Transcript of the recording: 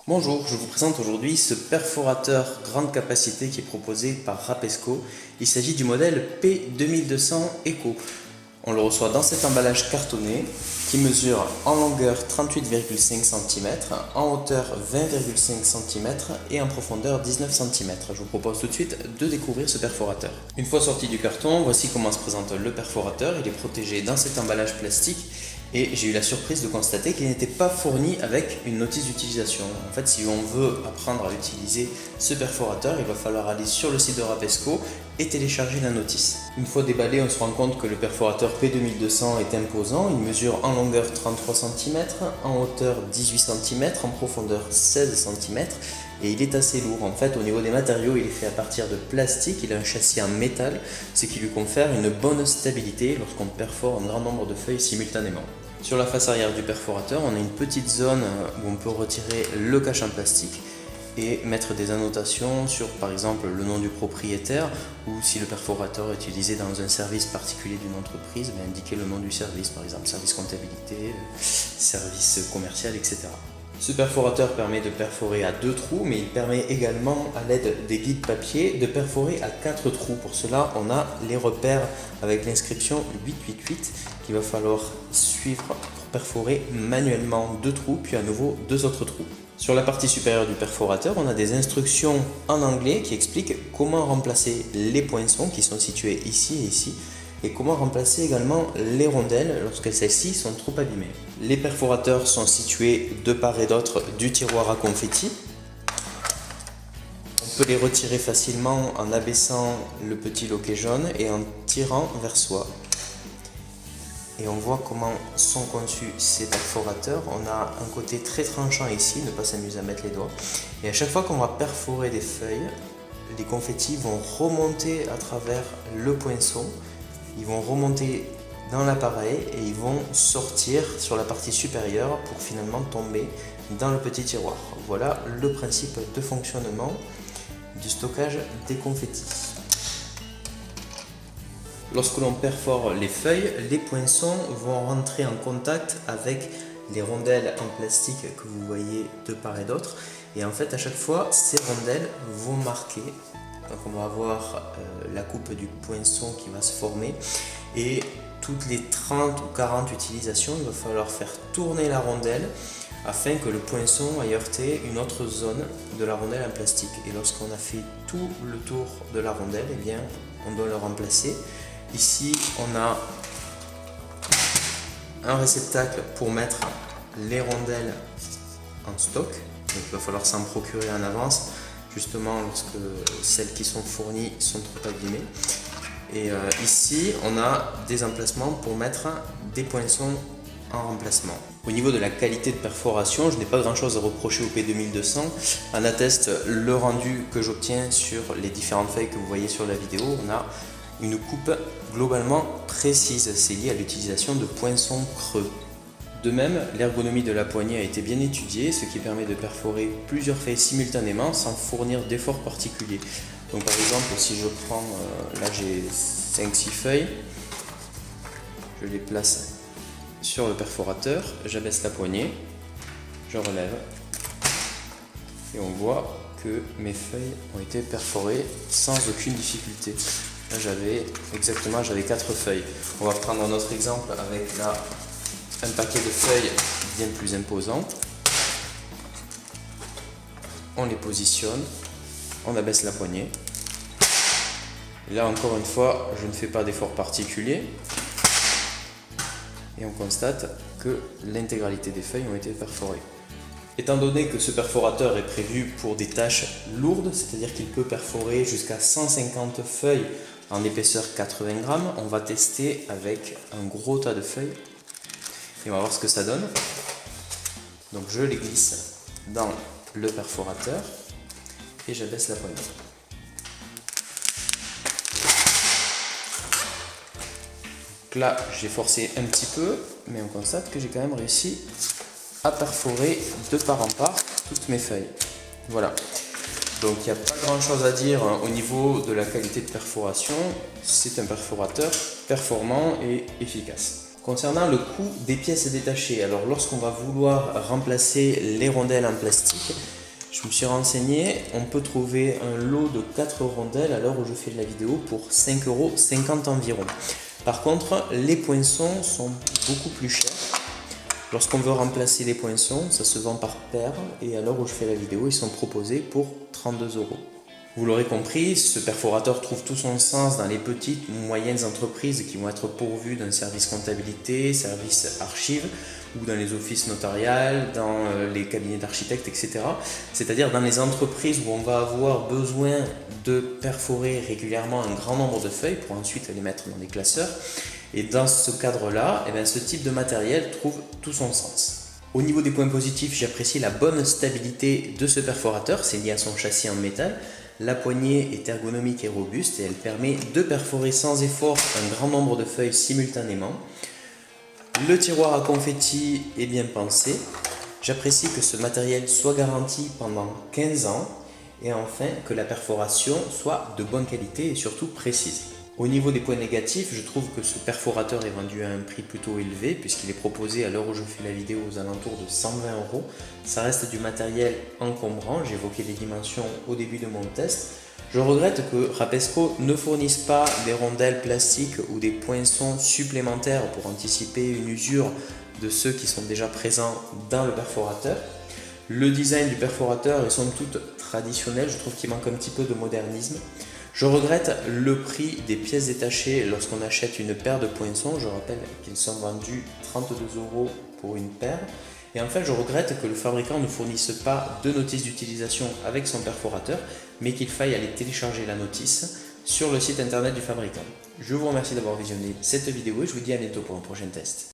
Bonjour, je vous présente aujourd'hui ce perforateur grande capacité qui est proposé par Rapesco. Il s'agit du modèle P2200 Eco. On le reçoit dans cet emballage cartonné qui mesure en longueur 38,5 cm, en hauteur 20,5 cm et en profondeur 19 cm. Je vous propose tout de suite de découvrir ce perforateur. Une fois sorti du carton, voici comment se présente le perforateur. Il est protégé dans cet emballage plastique. Et j'ai eu la surprise de constater qu'il n'était pas fourni avec une notice d'utilisation. En fait, si on veut apprendre à utiliser ce perforateur, il va falloir aller sur le site de Rapesco et télécharger la notice. Une fois déballé, on se rend compte que le perforateur P2200 est imposant. Il mesure en longueur 33 cm, en hauteur 18 cm, en profondeur 16 cm. Et il est assez lourd. En fait, au niveau des matériaux, il est fait à partir de plastique. Il a un châssis en métal, ce qui lui confère une bonne stabilité lorsqu'on perfore un grand nombre de feuilles simultanément. Sur la face arrière du perforateur, on a une petite zone où on peut retirer le cache en plastique et mettre des annotations sur par exemple le nom du propriétaire, ou si le perforateur est utilisé dans un service particulier d'une entreprise, indiquer le nom du service, par exemple service comptabilité, service commercial, etc. Ce perforateur permet de perforer à 2 trous, mais il permet également, à l'aide des guides papier, de perforer à 4 trous. Pour cela, on a les repères avec l'inscription 888 qu'il va falloir suivre pour perforer manuellement 2 trous, puis à nouveau 2 autres trous. Sur la partie supérieure du perforateur, on a des instructions en anglais qui expliquent comment remplacer les poinçons qui sont situés ici et ici, et comment remplacer également les rondelles lorsque celles-ci sont trop abîmées. Les perforateurs sont situés de part et d'autre du tiroir à confetti. On peut les retirer facilement en abaissant le petit loquet jaune et en tirant vers soi. Et on voit comment sont conçus ces perforateurs. On a un côté très tranchant ici, ne pas s'amuser à mettre les doigts. Et à chaque fois qu'on va perforer des feuilles, les confettis vont remonter à travers le poinçon. Ils vont remonter dans l'appareil et ils vont sortir sur la partie supérieure pour finalement tomber dans le petit tiroir. Voilà le principe de fonctionnement du stockage des confettis. Lorsque l'on perfore les feuilles, les poinçons vont rentrer en contact avec les rondelles en plastique que vous voyez de part et d'autre. Et en fait, à chaque fois, ces rondelles vont marquer. Donc on va avoir la coupe du poinçon qui va se former, et toutes les 30 ou 40 utilisations, il va falloir faire tourner la rondelle afin que le poinçon aille heurter une autre zone de la rondelle en plastique. Et lorsqu'on a fait tout le tour de la rondelle, eh bien, on doit le remplacer. Ici, on a un réceptacle pour mettre les rondelles en stock. Donc il va falloir s'en procurer en avance, justement lorsque celles qui sont fournies sont trop abîmées. Et ici, on a des emplacements pour mettre des poinçons en remplacement. Au niveau de la qualité de perforation, je n'ai pas grand chose à reprocher au P2200. En atteste le rendu que j'obtiens sur les différentes feuilles que vous voyez sur la vidéo. On a une coupe globalement précise, c'est lié à l'utilisation de poinçons creux. De même, l'ergonomie de la poignée a été bien étudiée, ce qui permet de perforer plusieurs feuilles simultanément sans fournir d'efforts particuliers. Donc par exemple, si je prends, là j'ai 5-6 feuilles, je les place sur le perforateur, j'abaisse la poignée, je relève, et on voit que mes feuilles ont été perforées sans aucune difficulté. Là j'avais 4 feuilles. On va prendre un autre exemple avec là un paquet de feuilles bien plus imposant. On les positionne, on abaisse la poignée. Et là encore une fois, je ne fais pas d'effort particulier. Et on constate que l'intégralité des feuilles ont été perforées. Étant donné que ce perforateur est prévu pour des tâches lourdes, c'est-à-dire qu'il peut perforer jusqu'à 150 feuilles en épaisseur 80 grammes, on va tester avec un gros tas de feuilles et on va voir ce que ça donne. Donc je les glisse dans le perforateur et j'abaisse la poignée. Donc là j'ai forcé un petit peu, mais on constate que j'ai quand même réussi à perforer de part en part toutes mes feuilles. Voilà. Donc il n'y a pas grand chose à dire au niveau de la qualité de perforation. C'est un perforateur performant et efficace. Concernant le coût des pièces détachées, alors lorsqu'on va vouloir remplacer les rondelles en plastique, je me suis renseigné, on peut trouver un lot de 4 rondelles à l'heure où je fais la vidéo pour 5,50 € environ. Par contre, les poinçons sont beaucoup plus chers. Lorsqu'on veut remplacer les poinçons, ça se vend par paire et à l'heure où je fais la vidéo, ils sont proposés pour 32 €. Vous l'aurez compris, ce perforateur trouve tout son sens dans les petites ou moyennes entreprises qui vont être pourvues d'un service comptabilité, service archives, ou dans les offices notariales, dans les cabinets d'architectes, etc. C'est-à-dire dans les entreprises où on va avoir besoin de perforer régulièrement un grand nombre de feuilles pour ensuite les mettre dans des classeurs. Et dans ce cadre-là, ce type de matériel trouve tout son sens. Au niveau des points positifs, j'apprécie la bonne stabilité de ce perforateur, c'est lié à son châssis en métal. La poignée est ergonomique et robuste et elle permet de perforer sans effort un grand nombre de feuilles simultanément. Le tiroir à confetti est bien pensé. J'apprécie que ce matériel soit garanti pendant 15 ans et enfin que la perforation soit de bonne qualité et surtout précise. Au niveau des points négatifs, je trouve que ce perforateur est vendu à un prix plutôt élevé puisqu'il est proposé à l'heure où je fais la vidéo aux alentours de 120 €. Ça reste du matériel encombrant, j'évoquais les dimensions au début de mon test. Je regrette que Rapesco ne fournisse pas des rondelles plastiques ou des poinçons supplémentaires pour anticiper une usure de ceux qui sont déjà présents dans le perforateur. Le design du perforateur est somme toute traditionnel, je trouve qu'il manque un petit peu de modernisme. Je regrette le prix des pièces détachées lorsqu'on achète une paire de poinçons. Je rappelle qu'ils sont vendus 32 € pour une paire. Et enfin, je regrette que le fabricant ne fournisse pas de notice d'utilisation avec son perforateur, mais qu'il faille aller télécharger la notice sur le site internet du fabricant. Je vous remercie d'avoir visionné cette vidéo et je vous dis à bientôt pour un prochain test.